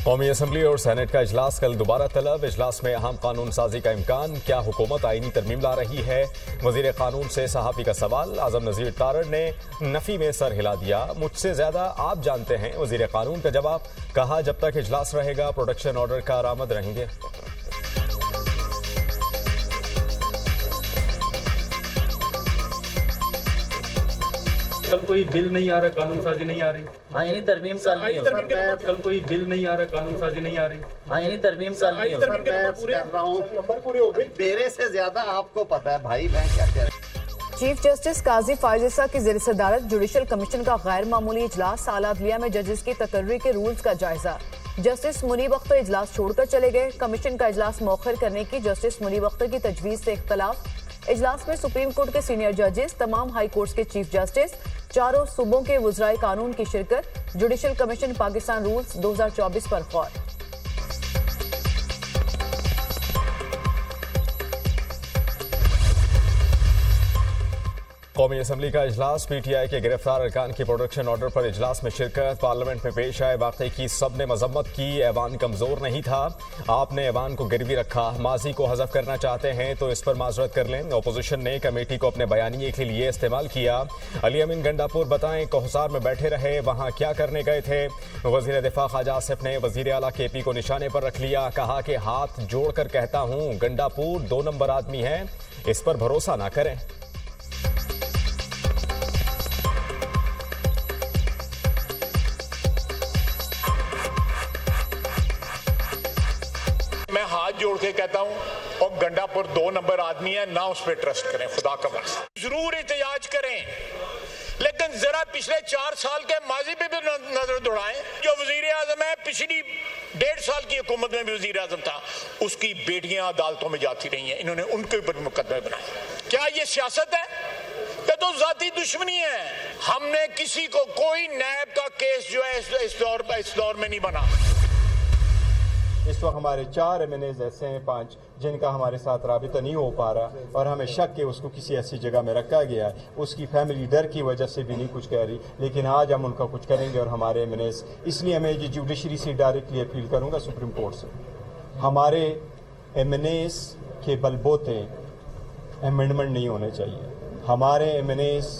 कौमी असम्बली और सेनेट का इजलास कल दोबारा तलब। इजलास में अहम कानून साजी का इम्कान। क्या हुकूमत आईनी तरमीम ला रही है? वजीर कानून से सहाफ़ी का सवाल। आजम नज़ीर तारड़ ने नफी में सर हिला दिया। मुझसे ज्यादा आप जानते हैं। वजीर कानून का जवाब। कहा जब तक इजलास रहेगा प्रोटेक्शन ऑर्डर का आरामद रहेंगे। कल कोई बिल नहीं आ रहा, कानून साजी नहीं आ रही। आईनी तरमीम कल कोई बिल नहीं आ रहा, कानून साजी नहीं आ रही। आईनी तरमीम मेरे से ज्यादा आपको पता है भाई, मैं क्या कह रहा हूं। चीफ जस्टिस काजी फायजिसा की ज़ेर सदारत जुडिशल कमीशन का गैर मामूली इजलास। आला अदलिया में जजेस की तकर्री के रूल्स का जायजा। जस्टिस मुनीब अख्तर इजलास छोड़कर चले गए। कमीशन का इजलास मौखर करने की जस्टिस मुनीब अख्तर की तजवीज से इख्तलाफ। इजलास में सुप्रीम कोर्ट के सीनियर जजेस, तमाम हाई कोर्ट्स के चीफ जस्टिस, चारों सूबों के वज़राए कानून की शिरकत। जुडिशल कमीशन पाकिस्तान रूल्स 2024 पर गौर। कौमी असम्बली का इजलास। PTI के गिरफ्तार अरकान की प्रोटेक्शन ऑर्डर पर इजलास में शिरकत। पार्लियामेंट में पेश आए वाकई की सबने मजम्मत की। ऐवान कमजोर नहीं था, आपने ऐवान को गिरवी रखा। माजी को हज़फ करना चाहते हैं तो इस पर माजरत कर लें। अपोजिशन ने कमेटी को अपने बयानिए के लिए इस्तेमाल किया। अली अमीन गंडापुर बताएं, कोहसार में बैठे रहे, वहाँ क्या करने गए थे? वजीर दिफा ख्वाजा आसिफ ने वजीर आला KP को निशाने पर रख लिया। कहा कि हाथ जोड़कर कहता हूँ, गंडापुर 2 नंबर आदमी है, इस पर भरोसा ना करें। मैं हाथ जोड़ के कहता हूं, और गंडापुर 2 नंबर आदमी है, ना उस पर ट्रस्ट करें। खुदा का वास्ता जरूर एहतजाज करें, लेकिन जरा पिछले 4 साल के माजी पे भी नजर दौड़ाएं। जो वजीर आजम है, पिछली 1.5 साल की हुकूमत में भी वजीर आजम था, उसकी बेटियां अदालतों में जाती रही हैं, इन्होंने उनके ऊपर मुकदमे बनाए। क्या ये सियासत है? ये तो जाती दुश्मनी है। हमने किसी को, कोई नैब का केस जो है इस दौर में नहीं बना। इस वक्त हमारे 4 MNAs ऐसे हैं, 5 जिनका हमारे साथ राबिता नहीं हो पा रहा, और हमें शक है उसको किसी ऐसी जगह में रखा गया है। उसकी फैमिली डर की वजह से भी नहीं कुछ कह रही, लेकिन आज हम उनका कुछ करेंगे। और हमारे MNAs, इसलिए मैं ये जुडिशरी से डायरेक्टली अपील करूंगा सुप्रीम कोर्ट से, हमारे MNAs के बलबोते अमेंडमेंट नहीं होने चाहिए। हमारे MNAs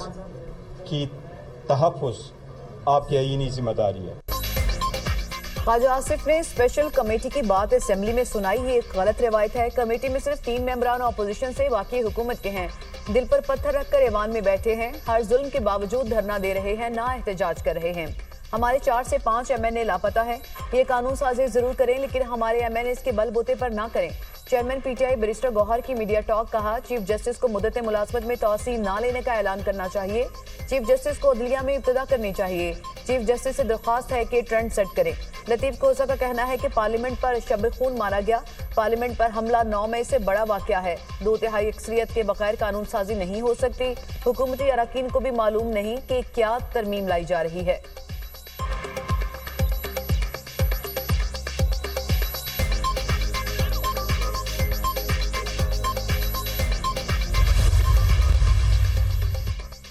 की तहफ़्फ़ुज़ आपकी आईनी जिम्मेदारी है। ख्वाजा आसिफ ने स्पेशल कमेटी की बात असेंबली में सुनाई। ये एक गलत रिवायत है। कमेटी में सिर्फ 3 मेंबरान अपोजिशन से, बाकी हुकूमत के हैं। दिल पर पत्थर रखकर ऐवान में बैठे हैं। हर जुल्म के बावजूद धरना दे रहे हैं, ना एहतजाज कर रहे हैं। हमारे 4 से 5 MNA लापता हैं। ये कानून साजी जरूर करें, लेकिन हमारे MNAs के बलबूते पर ना करें। चेयरमैन PTI बैरिस्टर गौहर की मीडिया टॉक। कहा चीफ जस्टिस को मुद्दत मुलाजमत में तौसील ना लेने का ऐलान करना चाहिए। चीफ जस्टिस को अदलिया में इब्तिदा करनी चाहिए। चीफ जस्टिस से दरख्वास्त है कि ट्रेंड सेट करें। लतीफ कोसा का कहना है कि पार्लियामेंट पर शब खून मारा गया। पार्लियामेंट पर हमला 9 मई से बड़ा वाकया है। 2/3 अक्सरियत के बगैर कानून साजी नहीं हो सकती। हुकूमती अरकान को भी मालूम नहीं कि क्या तरमीम लाई जा रही है।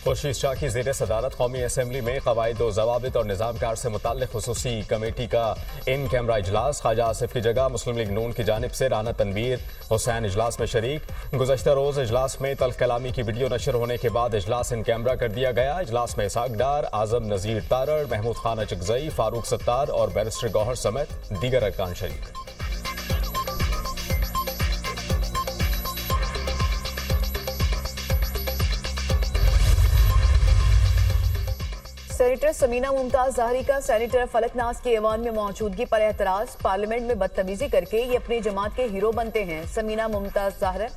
खुर्शीद शाह की ज़ेर सदारत कौमी असम्बली में क़वाइद व ज़वाबित और निज़ाम कार से मुताल्लिक़ ख़ुसूसी कमेटी का इन कैमरा इजलास। ख्वाजा आसिफ की जगह मुस्लिम लीग नून की जानिब से राना तनवीर हुसैन इजलास में शरीक। गुज़श्ता रोज़ इजलास में तल्ख़ कलामी की वीडियो नशर होने के बाद इजलास इन कैमरा कर दिया गया। इजलास में इसाक डार, आज़म नज़ीर तारड़, महमूद खान अचकज़ई, फारूक सत्तार और बैरिस्टर गौहर समेत दीगर अरकान शरीक। सेनेटर समीना मुमताज ज़ाहरी का सेनेटर फलक नाज की ऐवान में मौजूदगी पर एतराज। पार्लियामेंट में बदतमीजी करके ये अपनी जमात के हीरो बनते हैं। समीना मुमताज ज़ाहरा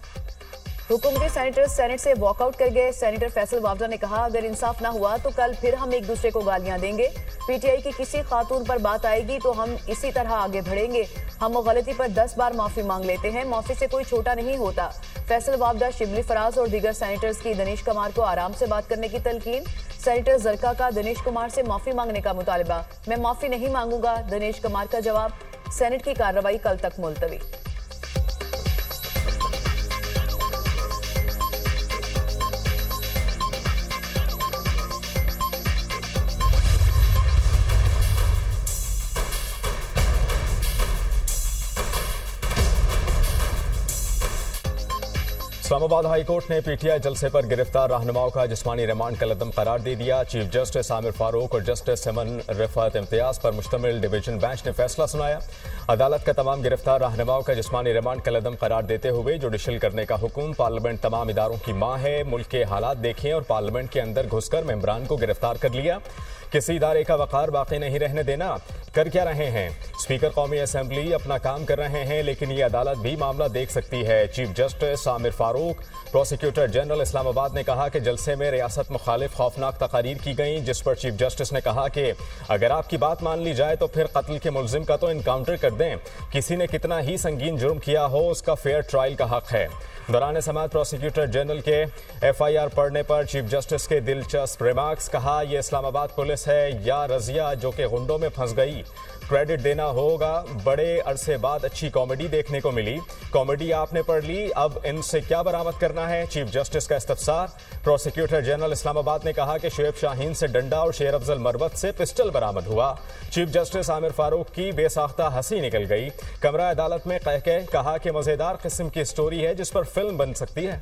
हुकूमती सेनेटर सेनेट से वॉकआउट कर गए। सेनेटर फैसल वावदा ने कहा अगर इंसाफ ना हुआ तो कल फिर हम एक दूसरे को गालियां देंगे। PTI की किसी खातून पर बात आएगी तो हम इसी तरह आगे बढ़ेंगे। हम गलती पर 10 बार माफी मांग लेते हैं, माफी से कोई छोटा नहीं होता। फैसल वावदा, शिबली फराज और दीगर सेनेटर्स की दनीश कुमार को आराम से बात करने की तलकीन। सेनेटर जरका का दनीश कुमार से माफी मांगने का मुतालबा। मैं माफी नहीं मांगूंगा, दनीश कुमार का जवाब। सेनेट की कार्रवाई कल तक मुलतवी। इस्लामाबाद हाई कोर्ट ने पीटीआई जलसे पर गिरफ्तार रहनुमाओं का जिस्मानी रिमांड कल अदम करार दे दिया। चीफ जस्टिस आमिर फारूक और जस्टिस समन रिफत इम्तियाज पर मुश्तमिल डिवीजन बेंच ने फैसला सुनाया। अदालत का तमाम गिरफ्तार रहनुमाओं का जिस्मानी रिमांड कल अदम करार देते हुए जुडिशल करने का हुक्म। पार्लियामेंट तमाम इदारों की मां है, मुल्क के हालात देखें और पार्लियामेंट के अंदर घुसकर मेंबरान को गिरफ्तार कर लिया। किसी इदारे का वकार बाकी नहीं रहने देना। कर क्या रहे हैं? स्पीकर कौमी असेंबली अपना काम कर रहे हैं, लेकिन ये अदालत भी मामला देख सकती है। Chief justice Aamir Farooq, prosecutor general Islamabad ने कहा कि जलसे में रियासत मुखालिफ खौफनाक तकारीर की गई, जिस पर चीफ जस्टिस ने कहा कि अगर आपकी बात मान ली जाए तो फिर कत्ल के मुलजिम का तो इनकाउंटर कर दें। किसी ने कितना ही संगीन जुर्म किया हो, उसका फेयर ट्रायल का हक है। दौरान समाअत प्रोसिक्यूटर जनरल के FIR पढ़ने पर चीफ जस्टिस के दिलचस्प रिमार्क्स। कहा, यह इस्लामाबाद पुलिस है या रजिया जो कि गुंडों में फंस गई। क्रेडिट देना होगा, बड़े अरसे बाद अच्छी कॉमेडी देखने को मिली। कॉमेडी आपने पढ़ ली, अब इनसे क्या बरामद करना है? चीफ जस्टिस का इस्तफसार। प्रोसिक्यूटर जनरल इस्लामाबाद ने कहा कि शुएब शाहीन से डंडा और शेर अफजल मरवत से पिस्टल बरामद हुआ। चीफ जस्टिस आमिर फारूक की बेसाख्ता हंसी निकल गई। कमरा अदालत में कहा कि मजेदार किस्म की स्टोरी है जिस पर फिल्म बन सकती है।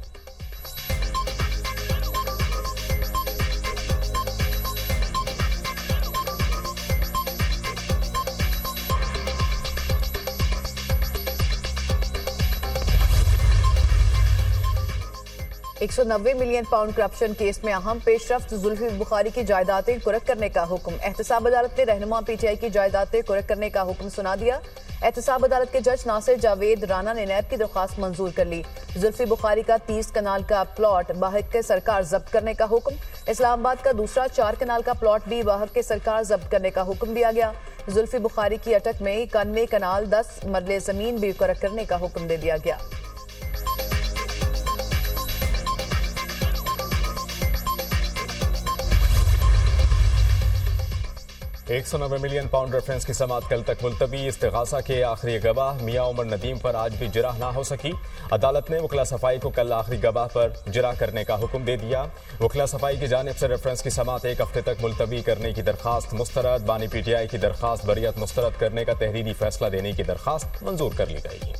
190 मिलियन पाउंड करप्शन केस में अहम पेशरफ्त। जुल्फी बुखारी की जायदादें कुर्क करने का हुक्म। एहतसाब अदालत ने रहनुमा PTI की जायदादें कुर्क करने का हुक्म सुना दिया। एहतसाब अदालत के जज नासिर जावेद राना ने नैब की दरख्वास्त मंजूर कर ली। जुल्फी बुखारी का 30 कनाल का प्लॉट बाहक के सरकार जब्त करने का हुक्म। इस्लामाबाद का दूसरा 4 कनाल का प्लॉट भी बाहक के सरकार जब्त करने का हुक्म दिया गया। जुल्फी बुखारी की अटक में 91 कनाल 10 मरले जमीन भी कुर्क करने का हुक्म दे दिया गया। £190 मिलियन रेफरेंस की समाअत कल तक मुलतवी। इस्तिगासा के आखिरी गवाह मियां उमर नदीम पर आज भी जिरह ना हो सकी। अदालत ने वकला सफाई को कल आखिरी गवाह पर जिरह करने का हुक्म दे दिया। वकला सफाई की जानिब से रेफरेंस की समाअत 1 हफ्ते तक मुलतवी करने की दरखास्त मुस्तरद। बानी PTI की दरखास्त बरियत मुस्तरद करने का तहरीरी फैसला देने की दरखास्त मंजूर कर ली गई।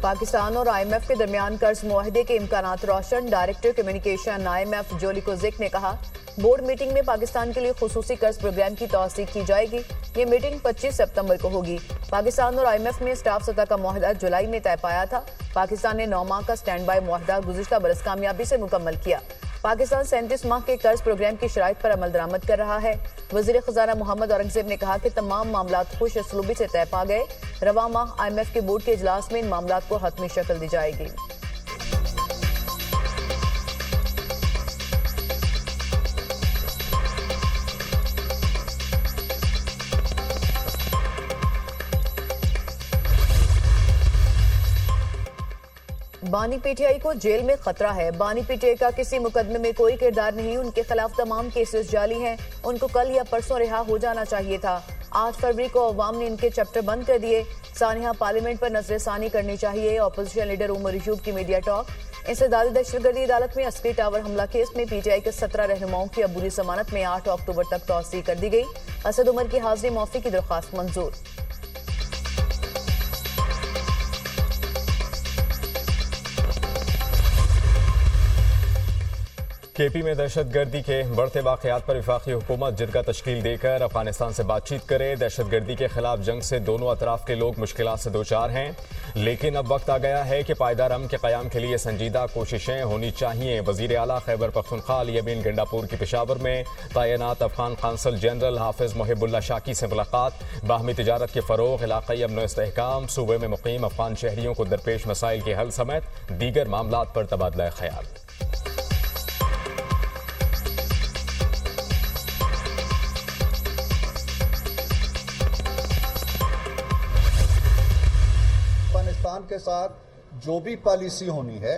पाकिस्तान और IMF के दरमियान कर्ज मुआहदे के इम्कानात रोशन। डायरेक्टर कम्युनिकेशन IMF जोली कोजेक ने कहा, बोर्ड मीटिंग में पाकिस्तान के लिए खुसूसी कर्ज प्रोग्राम की तौसीक की जाएगी। ये मीटिंग 25 सितंबर को होगी। पाकिस्तान और IMF में स्टाफ सतह का मुआहदा जुलाई में तय पाया था। पाकिस्तान ने 9 माह का स्टैंड बाय मुआहदा गुज़िश्ता बरस कामयाबी से मुकम्मल किया। पाकिस्तान 37 माह के कर्ज प्रोग्राम की शराइत पर अमल दरामद कर रहा है। वज़ीर खजाना मोहम्मद औरंगजेब ने कहा कि तमाम मामलात खुश असलूबी से तय पा गए। रवा माह IMF के बोर्ड के इजलास में इन मामलात को हतमी शक्ल दी जाएगी। बानी PTI को जेल में खतरा है। बानी PTI का किसी मुकदमे में कोई किरदार नहीं। उनके खिलाफ तमाम केसेस जाली हैं। उनको कल या परसों रिहा हो जाना चाहिए था। 8 फरवरी को अवाम ने इनके चैप्टर बंद कर दिए। सानिया पार्लियामेंट पर नजरसानी करनी चाहिए। अपोजिशन लीडर उमर यूब की मीडिया टॉक। इंसदादी दहशतगर्दी अदालत में अस्करी टावर हमला केस में PTI के 17 रहनुमाओं की अबूरी जमानत में 8 अक्टूबर तक तौसीह कर दी गई। असद उमर की हाजिरी मौफी की दरख्वास्त मंजूर। KP में दहशतगर्दी के बढ़ते वाकयात पर वफाकी हुकूमत जिरगा तश्कील देकर अफगानिस्तान से बातचीत करे। दहशतगर्दी के खिलाफ जंग से दोनों अतराफ के लोग मुश्किलात से दोचार हैं, लेकिन अब वक्त आ गया है कि पायदार अमन के क़याम के लिए संजीदा कोशिशें होनी चाहिए। वज़ीर आला खैबर पख्तूनख्वा अली अमीन गंडापुर की पेशावर में तैनात अफगान कौंसल जनरल हाफिज मोहिबुल्लाह शाकी से मुलाकात। बाहमी तिजारत के फ़रोग़, इलाक़ाई अमन व इस्तेहकाम, सूबे में मुक़ीम अफगान शहरियों को दरपेश मसाइल के हल समेत दीगर मामलात पर तबादला ख्याल। के साथ जो भी पॉलिसी होनी है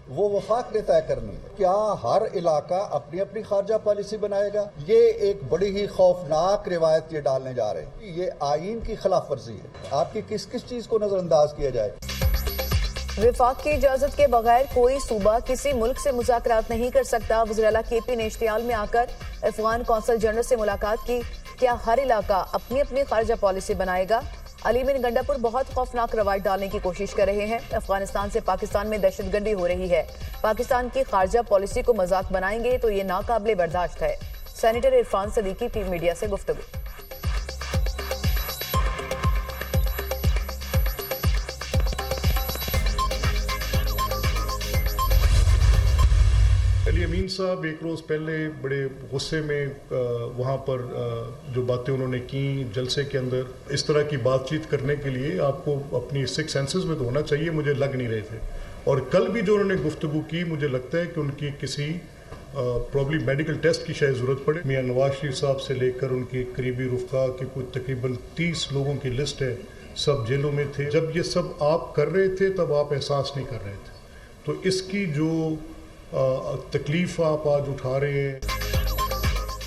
वो वफाक ने तय करनी है। क्या हर इलाका अपनी अपनी खारजा पॉलिसी बनाएगा? ये एक बड़ी ही खौफनाक रिवायत ये डालने जा रहे हैं। ये आईन की खिलाफ वर्जी है। आपकी किस किस चीज को नजरअंदाज किया जाए? विफाक की इजाजत के बगैर कोई सूबा किसी मुल्क से मुज़ाकरात नहीं कर सकता। वज़ीर आला KP ने इश्तियाल में आकर अफगान कौंसल जनरल से मुलाकात की। क्या हर इलाका अपनी अपनी खारजा पॉलिसी बनाएगा? अली अमीन गंडापुर बहुत खौफनाक रवायत डालने की कोशिश कर रहे हैं। अफगानिस्तान से पाकिस्तान में दहशतगर्दी हो रही है। पाकिस्तान की खारजा पॉलिसी को मजाक बनाएंगे तो ये नाकाबिले बर्दाश्त है। Senator Irfan Siddiqui P media से गुफ्तगू। अली अमीन साहब एक रोज़ पहले बड़े गुस्से में वहाँ पर जो बातें उन्होंने की जलसे के अंदर, इस तरह की बातचीत करने के लिए आपको अपनी सिक्स सेंसेस में तो होना चाहिए, मुझे लग नहीं रहे थे। और कल भी जो उन्होंने गुफ्तगू की, मुझे लगता है कि उनकी किसी प्रॉब्ली मेडिकल टेस्ट की शायद ज़रूरत पड़े। मियां नवाज शरीफ साहब से लेकर उनके करीबी रुफ़का की कुछ तकरीबन 30 लोगों की लिस्ट है, सब जेलों में थे। जब ये सब आप कर रहे थे तब आप एहसास नहीं कर रहे थे, तो इसकी जो तकलीफ आप आज उठा रहे हैं।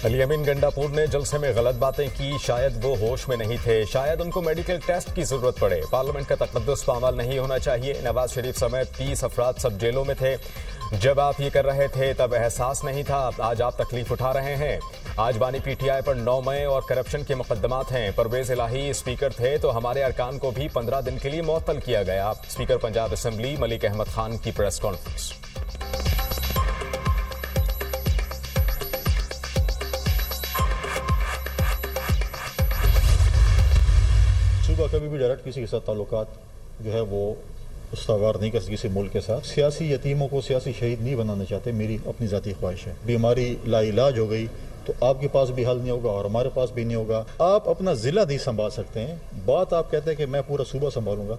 अली अमीन गंडापुर ने जलसे में गलत बातें की। शायद वो होश में नहीं थे, शायद उनको मेडिकल टेस्ट की जरूरत पड़े। पार्लियामेंट का तकद्दुस पामाल नहीं होना चाहिए। नवाज शरीफ समेत 30 अफराद सब जेलों में थे। जब आप ये कर रहे थे तब एहसास नहीं था, आज आप तकलीफ उठा रहे हैं। आज बानी PTI पर 9 मई और करप्शन के मुकदमात हैं। परवेज इलाही स्पीकर थे तो हमारे अरकान को भी 15 दिन के लिए मुअत्तल किया गया। स्पीकर पंजाब असेंबली मलिक अहमद खान की प्रेस कॉन्फ्रेंस। कभी भी डायरेक्ट किसी के साथ ताल्लुकात जो है वो उस्तावार नहीं कर सकते किसी मुल्क के साथ। सियासी यतीमों को सियासी शहीद नहीं बनाना चाहते, मेरी अपनी ज़ाती ख्वाहिश है। बीमारी लाइलाज हो गई तो आपके पास भी हल नहीं होगा और हमारे पास भी नहीं होगा। आप अपना ज़िला नहीं संभाल सकते हैं, बात आप कहते हैं कि मैं पूरा सूबा संभालूंगा।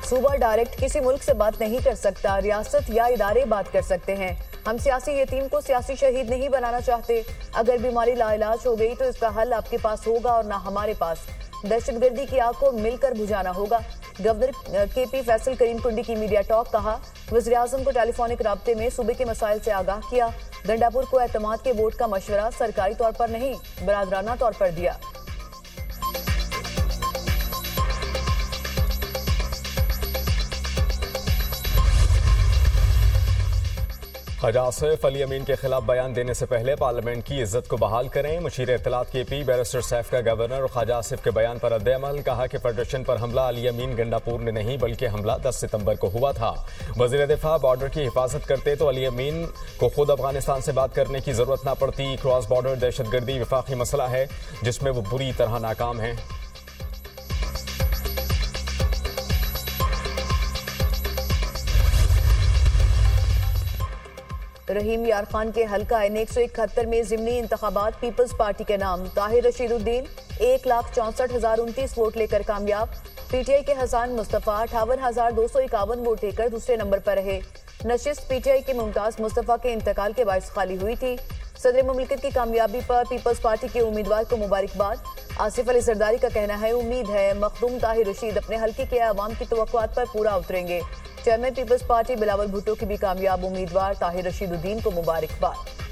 सूबा डायरेक्ट किसी मुल्क से बात नहीं कर सकता, रियासत या इदारे बात कर सकते हैं। हम सियासी यतीम को सियासी शहीद नहीं बनाना चाहते। अगर बीमारी लाइलाज हो गई तो इसका हल आपके पास होगा और ना हमारे पास। दहशतगर्दी की आग को मिलकर बुझाना होगा। गवर्नर KP फैसल करीम कुंडी की मीडिया टॉक। कहा, वज़ीर आज़म को टेलीफोनिक राब्ते में सूबे के मसाइल से आगाह किया। गंडापुर को एतमाद के वोट का मशवरा सरकारी तौर पर नहीं बरादराना तौर पर दिया। ख्वाजा आसिफ अली अमीन के खिलाफ बयान देने से पहले पार्लियामेंट की इज्जत को बहाल करें। मुशीर इत्तलात KP बैरिस्टर सैफ का गवर्नर और ख्वाजा आसिफ के बयान पर रद्द-ए-अमल। कहा कि फेडरेशन पर हमला अली अमीन गंडापुर ने नहीं बल्कि हमला 10 सितंबर को हुआ था। वज़ीर दिफा बॉर्डर की हिफाजत करते तो अली अमीन को खुद अफगानिस्तान से बात करने की जरूरत न पड़ती। क्रॉस बॉर्डर दहशतगर्दी वफाकी मसला है जिसमें वो बुरी तरह नाकाम है। रहीम यार खान के हल्का N171 में ज़िमनी इंतखाबात पीपल्स पार्टी के नाम। ताहिर रशीदुद्दीन 1,64,029 वोट लेकर कामयाब। PTI के हसन मुस्तफ़ा 58,251 वोट लेकर दूसरे नंबर पर रहे। नशिस्त PTI के मुमताज मुस्तफ़ा के इंतकाल के बायस खाली हुई थी। सदर मुमलिकत की कामयाबी पर पीपल्स पार्टी के उम्मीदवार को मुबारकबाद। आसिफ अली जरदारी का कहना है, उम्मीद है मखदूम ताहिर रशीद अपने हल्के के अवाम की तवक्कुआत पर पूरा उतरेंगे। चेयरमैन पीपल्स पार्टी बिलावल भुट्टो की भी कामयाब। उम्मीदवार ताहिर रशीदुद्दीन को मुबारकबाद।